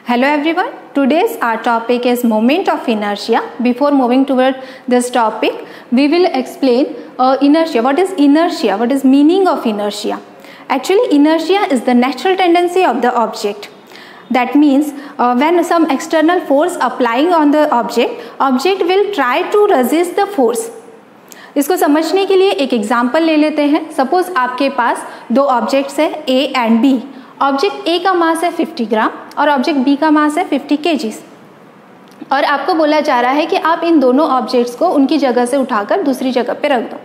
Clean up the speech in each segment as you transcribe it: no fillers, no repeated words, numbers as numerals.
Hello everyone, today's our topic is moment of inertia. Before moving toward this topic, we will explain inertia. What is inertia? What is meaning of inertia? Actually, inertia is the natural tendency of the object. That means when some external force applying on the object will try to resist the force. इसको समझने के लिए एक example ले लेते हैं. Suppose आपके पास दो ऑब्जेक्ट्स है A and B. Object A का मास है 50 ग्राम और ऑब्जेक्ट B का मास है 50 kgs. और आपको बोला जा रहा है कि आप इन दोनों ऑब्जेक्ट्स को उनकी जगह से उठाकर दूसरी जगह पे रख दो.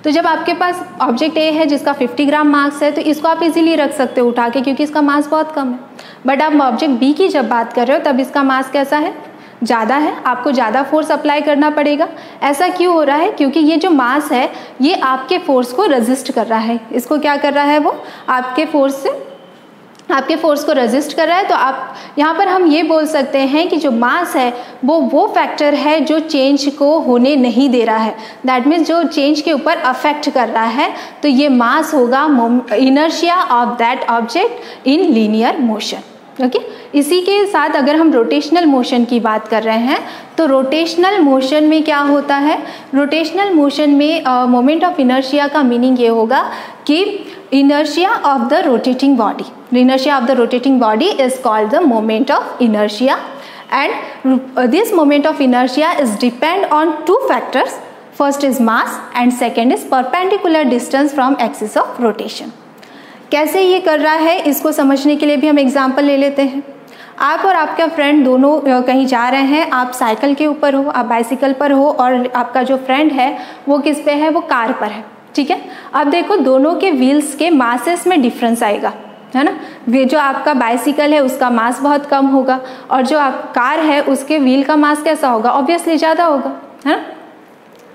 तो जब आपके पास ऑब्जेक्ट A है जिसका 50 ग्राम मास है तो इसको आप इजीली रख सकते हो उठा के, क्योंकि इसका मास बहुत कम है. बट आप ऑब्जेक्ट B की जब बात कर रहे हो तब इसका मास कैसा है, ज़्यादा है. आपको ज़्यादा फोर्स अप्लाई करना पड़ेगा. ऐसा क्यों हो रहा है? क्योंकि ये जो मास है ये आपके फोर्स को रेजिस्ट कर रहा है. इसको क्या कर रहा है, वो आपके फोर्स को रेजिस्ट कर रहा है. तो आप यहाँ पर हम ये बोल सकते हैं कि जो मास है वो फैक्टर है जो चेंज को होने नहीं दे रहा है. दैट मीन्स जो चेंज के ऊपर अफेक्ट कर रहा है. तो ये मास होगा inertia of that object in linear motion. Okay, इसी के साथ अगर हम रोटेशनल मोशन की बात कर रहे हैं तो रोटेशनल मोशन में क्या होता है, रोटेशनल मोशन में मोमेंट ऑफ इनर्शिया का मीनिंग ये होगा कि inertia of the rotating body. The inertia of the rotating body is called the moment of inertia, and this moment of inertia is depend on two factors. First is mass and second is perpendicular distance from axis of rotation. कैसे ये कर रहा है इसको समझने के लिए भी हम एग्जाम्पल ले लेते हैं. आप और आपका फ्रेंड दोनों कहीं जा रहे हैं. आप साइकिल के ऊपर हो, आप बाइसिकल पर हो और आपका जो फ्रेंड है वो किस पे है, वो कार पर है. ठीक है, अब देखो दोनों के व्हील्स के मासेस में डिफरेंस आएगा, है ना. जो आपका बाइसिकल है उसका मास बहुत कम होगा और जो आप कार है उसके व्हील का मास कैसा होगा, ऑब्वियसली ज़्यादा होगा, है ना.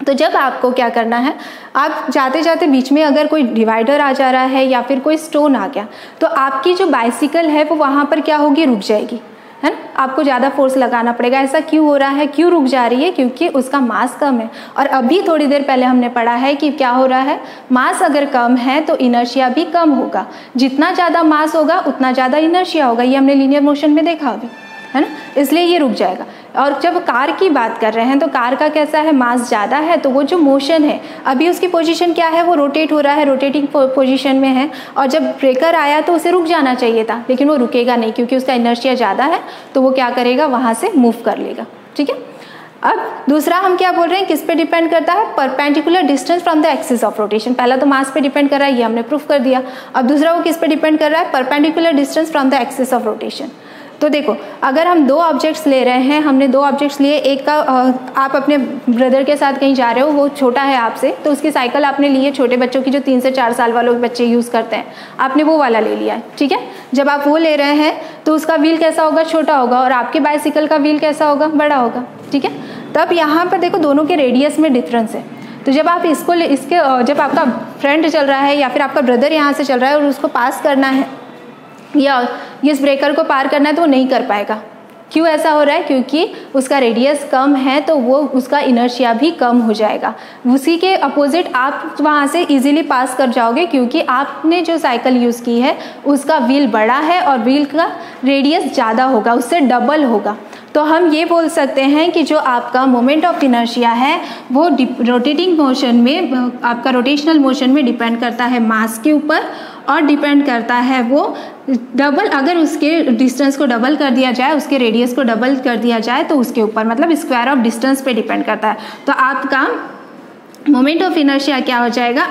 तो जब आपको क्या करना है, आप जाते जाते बीच में अगर कोई डिवाइडर आ जा रहा है या फिर कोई स्टोन आ गया तो आपकी जो बाइसिकल है वो वहाँ पर क्या होगी, रुक जाएगी, है ना. आपको ज़्यादा फोर्स लगाना पड़ेगा. ऐसा क्यों हो रहा है, क्यों रुक जा रही है, क्योंकि उसका मास कम है. और अभी थोड़ी देर पहले हमने पढ़ा है कि क्या हो रहा है, मास अगर कम है तो इनर्शिया भी कम होगा. जितना ज़्यादा मास होगा उतना ज़्यादा इनर्शिया होगा. ये हमने लीनियर मोशन में देखा अभी, है ना. इसलिए ये रुक जाएगा. और जब कार की बात कर रहे हैं तो कार का कैसा है, मास ज़्यादा है तो वो जो मोशन है अभी उसकी पोजीशन क्या है, वो रोटेट हो रहा है, रोटेटिंग पोजीशन में है. और जब ब्रेकर आया तो उसे रुक जाना चाहिए था, लेकिन वो रुकेगा नहीं क्योंकि उसका इनर्शिया ज़्यादा है. तो वो क्या करेगा, वहाँ से मूव कर लेगा. ठीक है. अब दूसरा हम क्या बोल रहे हैं, किस पे डिपेंड करता है, perpendicular distance from the axis of rotation. पहला तो मास पे डिपेंड कर रहा है, ये हमने प्रूफ कर दिया. अब दूसरा वो किस पे डिपेंड कर रहा है, perpendicular distance from the axis of rotation. तो देखो अगर हम दो ऑब्जेक्ट्स ले रहे हैं, हमने दो ऑब्जेक्ट्स लिए. एक का आप अपने ब्रदर के साथ कहीं जा रहे हो, वो छोटा है आपसे, तो उसकी साइकिल आपने ली है, छोटे बच्चों की जो 3 से 4 साल वालों बच्चे यूज़ करते हैं, आपने वो वाला ले लिया है. ठीक है. जब आप वो ले रहे हैं तो उसका व्हील कैसा होगा, छोटा होगा, और आपके बाइसिकल का व्हील कैसा होगा, बड़ा होगा. ठीक है. तब यहाँ पर देखो दोनों के रेडियस में डिफरेंस है. तो जब आप जब आपका फ्रेंड चल रहा है या फिर आपका ब्रदर यहाँ से चल रहा है और उसको पास करना है या इस ब्रेकर को पार करना है तो वो नहीं कर पाएगा. क्यों ऐसा हो रहा है, क्योंकि उसका रेडियस कम है तो वो उसका इनर्शिया भी कम हो जाएगा. उसी के अपोजिट आप वहाँ से इजीली पास कर जाओगे क्योंकि आपने जो साइकिल यूज़ की है उसका व्हील बड़ा है और व्हील का रेडियस ज़्यादा होगा, उससे डबल होगा. तो हम ये बोल सकते हैं कि जो आपका मोमेंट ऑफ इनर्शिया है वो रोटेटिंग मोशन में, आपका रोटेशनल मोशन में डिपेंड करता है मास के ऊपर और डिपेंड करता है वो डबल, अगर उसके डिस्टेंस को डबल कर दिया जाए, उसके रेडियस को डबल कर दिया जाए तो उसके ऊपर, मतलब स्क्वायर ऑफ डिस्टेंस पे डिपेंड करता है. तो आपका मोमेंट ऑफ इनर्शिया क्या हो जाएगा,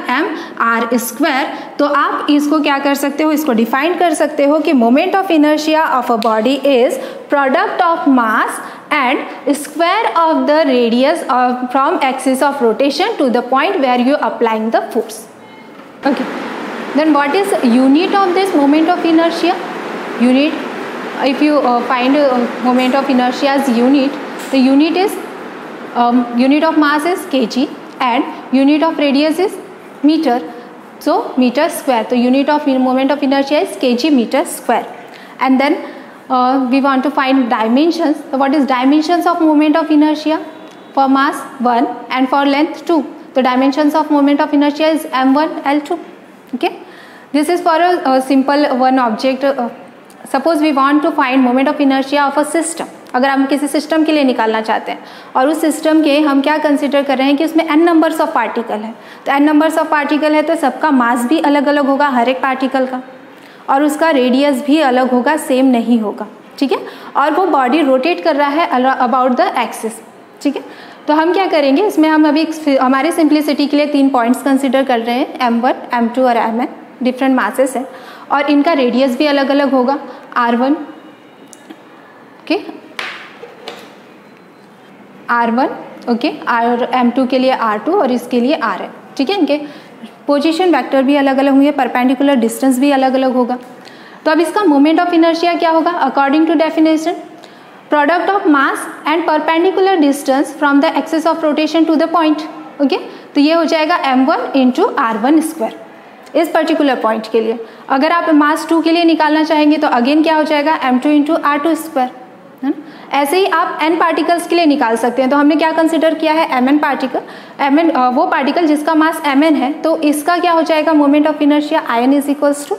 mr². तो आप इसको क्या कर सकते हो, इसको डिफाइन कर सकते हो कि moment of inertia of a body is product of mass and square of the radius from axis of rotation to the point where you applying the force. Okay, then what is unit of this moment of inertia? Unit, if you find moment of inertia as unit, the unit is unit of mass is kg and unit of radius is meter, so meter square. So unit of moment of inertia is kg meter square. And then we want to find dimensions. So what is dimensions of moment of inertia? For mass 1 and for length 2. The dimensions of moment of inertia is m1 l2. Okay, this is for a simple one object suppose we want to find moment of inertia of a system, अगर हम किसी system के लिए निकालना चाहते हैं और उस सिस्टम के हम क्या कंसिडर कर रहे हैं कि उसमें n नंबर्स ऑफ पार्टिकल है, तो n नंबर्स ऑफ पार्टिकल है तो सबका मास भी अलग अलग होगा हर एक पार्टिकल का, और उसका रेडियस भी अलग होगा, सेम नहीं होगा, ठीक है। और वो बॉडी रोटेट कर रहा है अबाउट द एक्सिस, ठीक है। तो हम क्या करेंगे इसमें, हम अभी हमारे सिंप्लिसिटी के लिए 3 पॉइंट्स कंसिडर कर रहे हैं, m1, m2 और mn, डिफरेंट मासेस है और इनका रेडियस भी अलग अलग होगा, r1, ओके, r1, ओके, और m2 के लिए r2 और इसके लिए r है, ठीक है। इनके पोजीशन वेक्टर भी अलग अलग होंगे, परपेंडिकुलर डिस्टेंस भी अलग अलग होगा। तो अब इसका मोमेंट ऑफ इनर्शिया क्या होगा, according to definition, product of mass and perpendicular distance from the axis of rotation to the point, okay. तो ये हो जाएगा m1 इंटू r1 स्क्वायर इस पर्टिकुलर पॉइंट के लिए। अगर आप मास 2 के लिए निकालना चाहेंगे तो अगेन क्या हो जाएगा m2 इंटू r2 स्क्वायर, है ना। ऐसे ही आप n पार्टिकल्स के लिए निकाल सकते हैं। तो हमने क्या कंसिडर किया है, mn पार्टिकल, mn वो पार्टिकल जिसका मास mn है, तो इसका क्या हो जाएगा moment of inertia in is equals to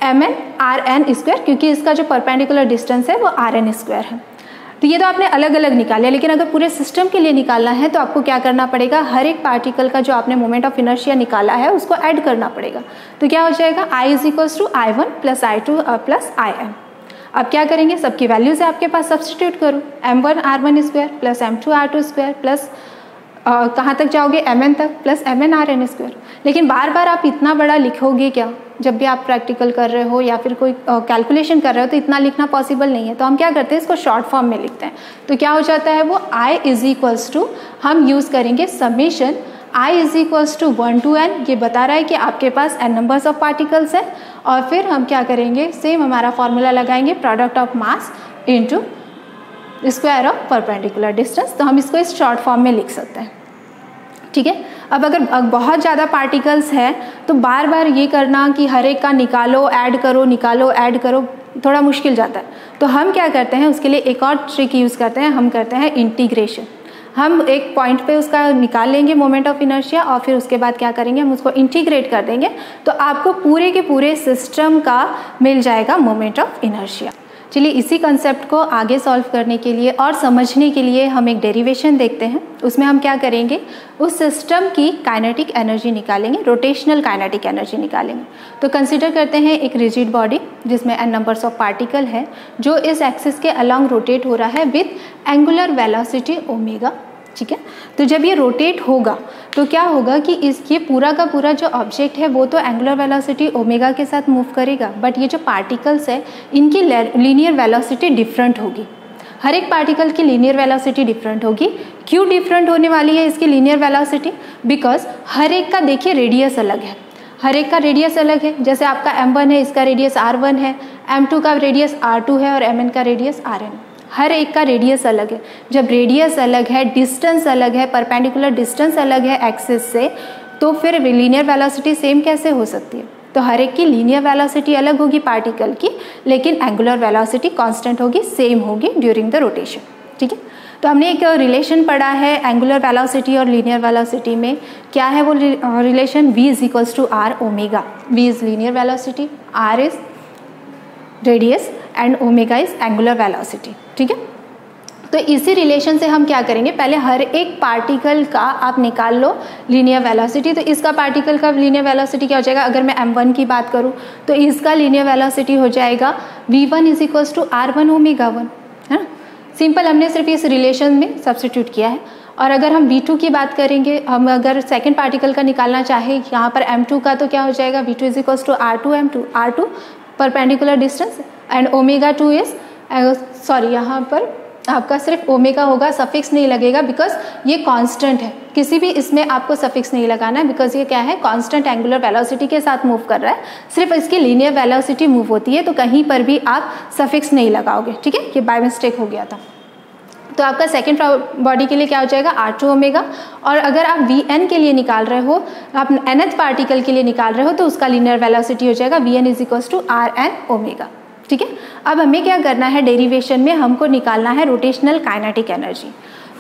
mn rn square, क्योंकि इसका जो परपेंडिकुलर डिस्टेंस है वो rn स्क्वायर है। तो ये तो आपने अलग अलग निकाले, लेकिन अगर पूरे सिस्टम के लिए निकालना है तो आपको क्या करना पड़ेगा, हर एक पार्टिकल का जो आपने मोमेंट ऑफ इनर्शिया निकाला है उसको ऐड करना पड़ेगा। तो क्या हो जाएगा, I is equals to I1 plus I2 plus IM। अब क्या करेंगे, सबकी वैल्यूज आपके पास सब्सटीट्यूट करो, m1 r1 square plus m2 r2 square plus कहाँ तक जाओगे, mn तक, प्लस mn rn स्क्वायर। लेकिन बार बार आप इतना बड़ा लिखोगे क्या, जब भी आप प्रैक्टिकल कर रहे हो या फिर कोई कैलकुलेशन कर रहे हो तो इतना लिखना पॉसिबल नहीं है। तो हम क्या करते हैं, इसको शॉर्ट फॉर्म में लिखते हैं। तो क्या हो जाता है वो, I इज इक्वल्स टू, हम यूज़ करेंगे summation I is equals to 1 to n, ये बता रहा है कि आपके पास n नंबर्स ऑफ पार्टिकल्स है, और फिर हम क्या करेंगे, सेम हमारा फॉर्मूला लगाएंगे, product of mass into square of perpendicular distance. तो हम इसको इस शॉर्ट फॉर्म में लिख सकते हैं, ठीक है। अब अगर बहुत ज़्यादा पार्टिकल्स है तो बार बार ये करना कि हर एक का निकालो ऐड करो, निकालो ऐड करो, थोड़ा मुश्किल जाता है। तो हम क्या करते हैं, उसके लिए एक और ट्रिक यूज़ करते हैं, हम करते हैं इंटीग्रेशन। हम एक पॉइंट पे उसका निकाल लेंगे मोमेंट ऑफ इनर्शिया और फिर उसके बाद क्या करेंगे, हम उसको इंटीग्रेट कर देंगे, तो आपको पूरे के पूरे सिस्टम का मिल जाएगा मोमेंट ऑफ इनर्शिया। चलिए इसी कंसेप्ट को आगे सॉल्व करने के लिए और समझने के लिए हम एक डेरिवेशन देखते हैं। उसमें हम क्या करेंगे, उस सिस्टम की काइनेटिक एनर्जी निकालेंगे, रोटेशनल काइनेटिक एनर्जी निकालेंगे। तो कंसिडर करते हैं एक रिजिड बॉडी जिसमें n नंबर्स ऑफ पार्टिकल है, जो इस एक्सिस के अलॉन्ग रोटेट हो रहा है विथ एंगुलर वेलोसिटी ओमेगा, ठीक है। तो जब ये रोटेट होगा तो क्या होगा कि ये पूरा का पूरा जो ऑब्जेक्ट है वो तो एंगुलर वेलोसिटी ओमेगा के साथ मूव करेगा, बट ये जो पार्टिकल्स है इनकी लीनियर वेलोसिटी डिफरेंट होगी। हर एक पार्टिकल की लीनियर वेलोसिटी डिफरेंट होगी। क्यों डिफरेंट होने वाली है इसकी लीनियर वेलोसिटी, बिकॉज हर एक का देखिए रेडियस अलग है, हर एक का रेडियस अलग है। जैसे आपका m1 है, इसका रेडियस r1 है, m2 का रेडियस r2 है और mn का रेडियस rn। हर एक का रेडियस अलग है। जब रेडियस अलग है, डिस्टेंस अलग है, परपेंडिकुलर डिस्टेंस अलग है एक्सिस से, तो फिर लीनियर वेलोसिटी सेम कैसे हो सकती है। तो हर एक की लीनियर वेलोसिटी अलग होगी पार्टिकल की, लेकिन एंगुलर वेलोसिटी कांस्टेंट होगी, सेम होगी ड्यूरिंग द रोटेशन, ठीक है। तो हमने एक रिलेशन पढ़ा है एंगुलर वेलोसिटी और लीनियर वेलोसिटी में। क्या है वो relation, v is equals to r omega. v is linear velocity, r is radius and omega is angular velocity, ठीक है। तो इसी रिलेशन से हम क्या करेंगे, पहले हर एक पार्टिकल का आप निकाल लो लीनियर वेलोसिटी। तो इसका पार्टिकल का लीनियर वेलोसिटी क्या हो जाएगा, अगर मैं m1 की बात करूँ तो इसका लीनियर वेलोसिटी हो जाएगा v1 is equals to r1 omega 1, है ना। सिंपल, हमने सिर्फ इस रिलेशन में सब्स्टिट्यूट किया है। और अगर हम v2 की बात करेंगे, हम अगर सेकेंड पार्टिकल का निकालना चाहे यहाँ पर m2 का, तो क्या हो जाएगा v2 is equals to r2 m2, r2 perpendicular distance and omega 2 is sorry, यहाँ पर आपका सिर्फ ओमेगा होगा, सफिक्स नहीं लगेगा बिकॉज ये कांस्टेंट है। किसी भी इसमें आपको सफिक्स नहीं लगाना है बिकॉज ये क्या है, कांस्टेंट एंगुलर वेलोसिटी के साथ मूव कर रहा है, सिर्फ इसकी लीनियर वेलोसिटी मूव होती है, तो कहीं पर भी आप सफिक्स नहीं लगाओगे, ठीक है। ये बाय मिस्टेक हो गया था। तो आपका सेकेंड बॉडी के लिए क्या हो जाएगा, r2 ओमेगा। और अगर आप vn के लिए निकाल रहे हो, आप nth पार्टिकल के लिए निकाल रहे हो, तो उसका लीनियर वेलोसिटी हो जाएगा vn is equals to rn omega, ठीक है। अब हमें क्या करना है, डेरिवेशन में हमको निकालना है रोटेशनल काइनेटिक एनर्जी।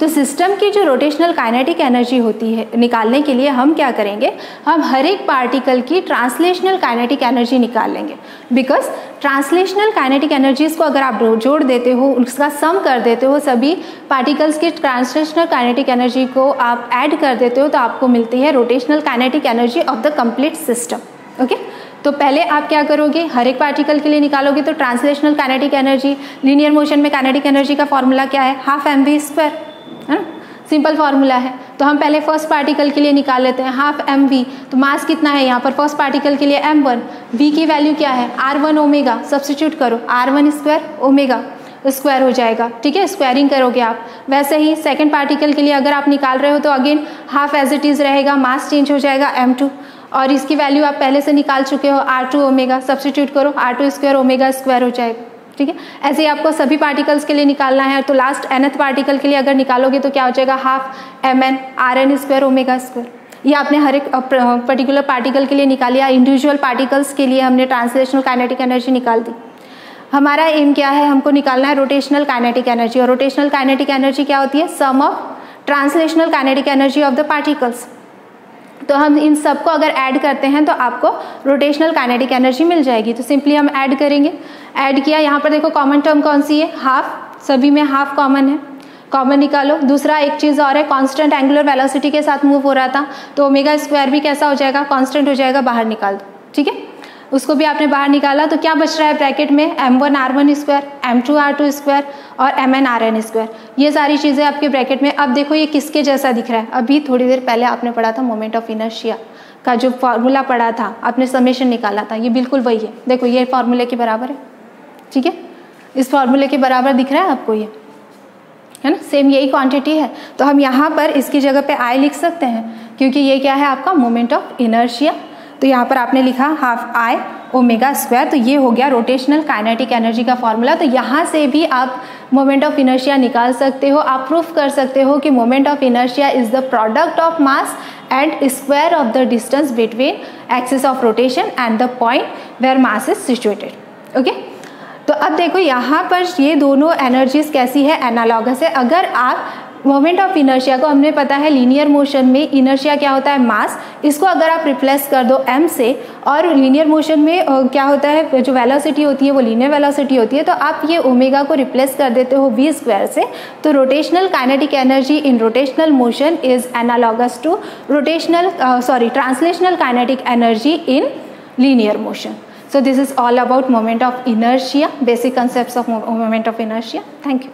तो सिस्टम की जो रोटेशनल काइनेटिक एनर्जी होती है निकालने के लिए हम क्या करेंगे, हम हर एक पार्टिकल की ट्रांसलेशनल काइनेटिक एनर्जी निकाल लेंगे। बिकॉज ट्रांसलेशनल काइनेटिक एनर्जीज को अगर आप जोड़ देते हो, उसका सम कर देते हो, सभी पार्टिकल्स की ट्रांसलेशनल काइनेटिक एनर्जी को आप ऐड कर देते हो, तो आपको मिलती है rotational kinetic energy of the complete system. Okay, तो पहले आप क्या करोगे, हर एक पार्टिकल के लिए निकालोगे तो translational kinetic energy, linear motion में काइनेटिक एनर्जी का फॉर्मूला क्या है, हाफ mv स्क्वायर, है ना, सिंपल फार्मूला है। तो हम पहले फर्स्ट पार्टिकल के लिए निकाल लेते हैं, हाफ mv। तो मास कितना है यहाँ पर फर्स्ट पार्टिकल के लिए m1, v की वैल्यू क्या है r1 ओमेगा, सब्स्टिट्यूट करो, r1 स्क्वायर ओमेगा स्क्वायर हो जाएगा, ठीक है, स्क्वायरिंग करोगे आप। वैसे ही सेकंड पार्टिकल के लिए अगर आप निकाल रहे हो तो again half as it is रहेगा, मास चेंज हो जाएगा m2, और इसकी वैल्यू आप पहले से निकाल चुके हो, r2 ओमेगा, सब्स्टिट्यूट करो, r2 स्क्वायर ओमेगा स्क्वायर हो जाएगा, ठीक है। ऐसे ही आपको सभी पार्टिकल्स के लिए निकालना है, तो लास्ट nth पार्टिकल के लिए अगर निकालोगे तो क्या हो जाएगा, half mn rn square omega square. ये आपने हर एक पर्टिकुलर पार्टिकल के लिए निकालिया, इंडिविजुअल पार्टिकल्स के लिए हमने ट्रांसलेशनल काइनेटिक एनर्जी निकाल दी। हमारा एम क्या है, हमको निकालना है रोटेशनल काइनेटिक एनर्जी, और रोटेशनल काइनेटिक एनर्जी क्या होती है, sum of translational kinetic energy of the particles. तो हम इन सब को अगर ऐड करते हैं तो आपको रोटेशनल काइनेटिक एनर्जी मिल जाएगी। तो सिंपली हम ऐड करेंगे, ऐड किया, यहाँ पर देखो कॉमन टर्म कौन सी है, हाफ, सभी में हाफ कॉमन है, कॉमन निकालो। दूसरा एक चीज़ और है, कांस्टेंट एंगुलर वेलोसिटी के साथ मूव हो रहा था, तो ओमेगा स्क्वायर भी कैसा हो जाएगा, कांस्टेंट हो जाएगा, बाहर निकाल दो, ठीक है, उसको भी आपने बाहर निकाला। तो क्या बच रहा है ब्रैकेट में, m1 r1 square, m2 r2 square और mn rn स्क्वायर, ये सारी चीज़ें आपके ब्रैकेट में। अब देखो ये किसके जैसा दिख रहा है, अभी थोड़ी देर पहले आपने पढ़ा था मोमेंट ऑफ इनर्शिया का जो फॉर्मूला पढ़ा था, आपने समेशन निकाला था, ये बिल्कुल वही है। देखो ये फॉर्मूले के बराबर है, ठीक है, इस फॉर्मूले के बराबर दिख रहा है आपको, ये है ना, सेम यही क्वांटिटी है। तो हम यहाँ पर इसकी जगह पे I लिख सकते हैं, क्योंकि ये क्या है आपका मोमेंट ऑफ इनर्शिया। तो यहाँ पर आपने लिखा हाफ I ओमेगा स्क्वायर, तो ये हो गया रोटेशनल काइनेटिक एनर्जी का फॉर्मूला। तो यहाँ से भी आप मोमेंट ऑफ इनर्शिया निकाल सकते हो, आप प्रूफ कर सकते हो कि moment of inertia is the product of mass and square of the distance between axis of rotation and the point where mass is situated. Okay, तो अब देखो यहाँ पर ये दोनों एनर्जीज कैसी है, एनालॉगस है। अगर आप मोमेंट ऑफ इनर्शिया को, हमने पता है लीनियर मोशन में इनर्शिया क्या होता है, मास, इसको अगर आप रिप्लेस कर दो m से, और लीनियर मोशन में क्या होता है, जो वेलोसिटी होती है वो लीनियर वेलोसिटी होती है, तो आप ये ओमेगा को रिप्लेस कर देते हो v स्क्वायर से। तो rotational kinetic energy in rotational motion is analogous to translational kinetic energy in linear motion. So this is all about moment of inertia, basic concepts of moment of inertia. Thank you.